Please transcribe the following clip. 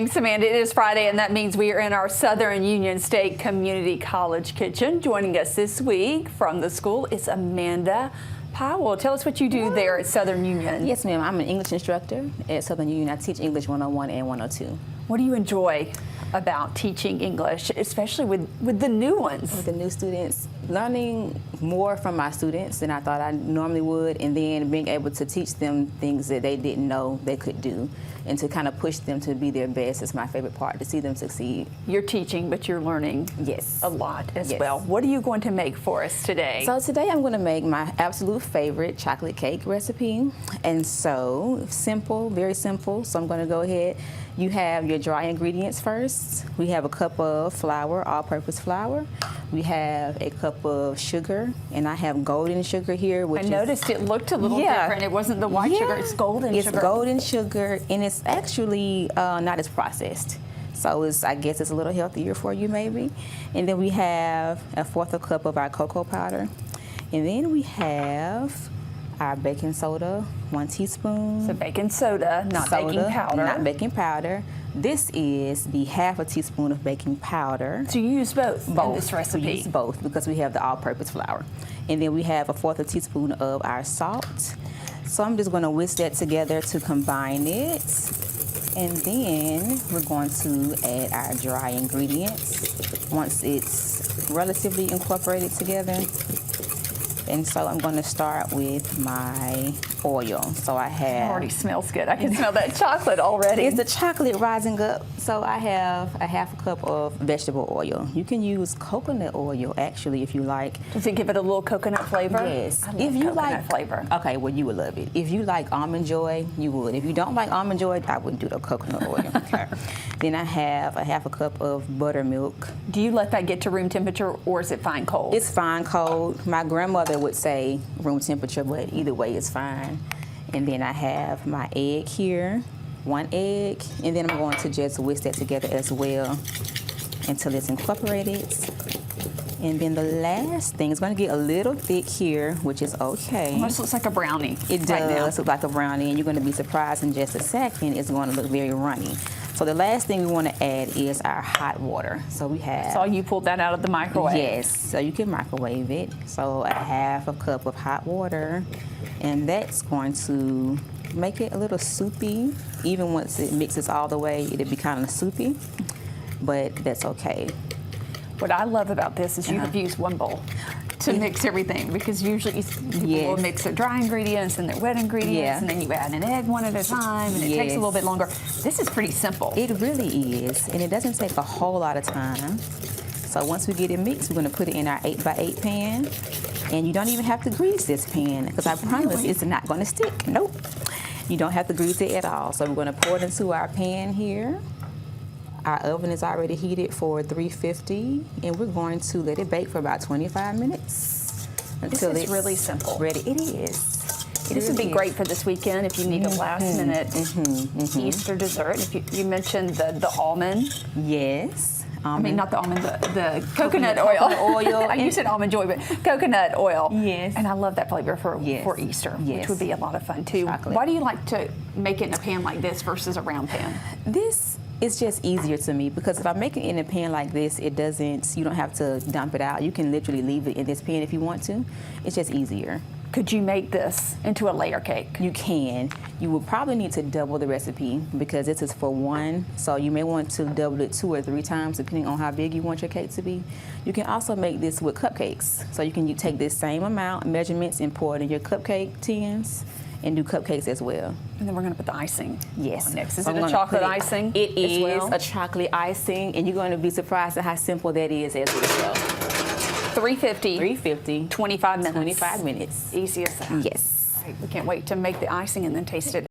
Thanks, Amanda. It is Friday, and that means we are in our Southern Union State Community College kitchen. Joining us this week from the school is Amanda Powell. Tell us what you do there at Southern Union. Yes, ma'am. I'm an English instructor at Southern Union. I teach English 101 and 102. What do you enjoy about teaching English, especially with the new ones? With the new students, learning more from my students than I thought I normally would, and then being able to teach them things that they didn't know they could do, and to kind of push them to be their best is my favorite part, to see them succeed. You're teaching, but you're learning a lot as well. What are you going to make for us today? So today I'm going to make my absolute favorite chocolate cake recipe. And so simple, very simple. So I'm going to go ahead. You have your dry ingredients first. We have a cup of flour, all-purpose flour. We have a cup of sugar, and I have golden sugar here. Which I noticed it looked a little different. It wasn't the white sugar, it's golden sugar. It's golden sugar, and it's actually not as processed. So I guess it's a little healthier for you maybe. And then we have a fourth of a cup of our cocoa powder. And then we have our baking soda, 1 teaspoon. So baking soda, not baking powder. Not baking powder. This is the half a teaspoon of baking powder. So you use both in this recipe? We use both because we have the all-purpose flour. And then we have a fourth of a teaspoon of our salt. So I'm just going to whisk that together to combine it. And then we're going to add our dry ingredients once it's relatively incorporated together. And so I'm going to start with my oil. So I have... It already smells good. I can smell that chocolate already. It's the chocolate rising up. So I have a half a cup of vegetable oil. You can use coconut oil, actually, if you like. Does it give it a little coconut flavor? Yes. I love if you coconut like flavor. Okay, well, you would love it. If you like almond joy, you would. If you don't like almond joy, I wouldn't do the coconut oil. Okay. Then I have a half a cup of buttermilk. Do you let that get to room temperature, or is it fine cold? It's fine cold. My grandmother would say room temperature, but either way it's fine. And then I have my egg here, 1 egg, and then I'm going to just whisk that together as well until it's incorporated. And then the last thing is going to get a little thick here, which is okay. Almost looks like a brownie. It does look like a brownie, and you're going to be surprised in just a second. It's going to look very runny. So the last thing we want to add is our hot water. So we have... So you pulled that out of the microwave? Yes, so you can microwave it. So a half a cup of hot water, and that's going to make it a little soupy. Even once it mixes all the way, it'll be kind of soupy, but that's okay. What I love about this is you have used one bowl to mix everything, because usually people will mix their dry ingredients and their wet ingredients, and then you add an egg one at a time, and it takes a little bit longer. This is pretty simple. It really is, and it doesn't take a whole lot of time. So once we get it mixed, we're going to put it in our 8x8 pan, and you don't even have to grease this pan, because I promise it's not going to stick. Nope. You don't have to grease it at all. So we're going to pour it into our pan here. Our oven is already heated for 350, and we're going to let it bake for about 25 minutes until it's really simple. Ready. It is. This would be great for this weekend if you need a last-minute Easter dessert. If you mentioned the almond. Yes. I mean, not the almond, the coconut oil. You said almond joy, but coconut oil. Yes. And I love that flavor for Easter, which would be a lot of fun too. Chocolate. Why do you like to make it in a pan like this versus a round pan? It's just easier to me, because if I make it in a pan like this, you don't have to dump it out. You can literally leave it in this pan if you want to. It's just easier. Could you make this into a layer cake? You can. You will probably need to double the recipe, because this is for 1. So you may want to double it 2 or 3 times depending on how big you want your cake to be. You can also make this with cupcakes. So you take this same amount, measurements, and pour it in your cupcake tins, and do cupcakes as well. And then we're going to put the icing on next. Is it a chocolate icing? It is a chocolate icing, and you're going to be surprised at how simple that is as well. 350. 25 minutes. 25 minutes. Easy as that. Yes. Right, we can't wait to make the icing and then taste it.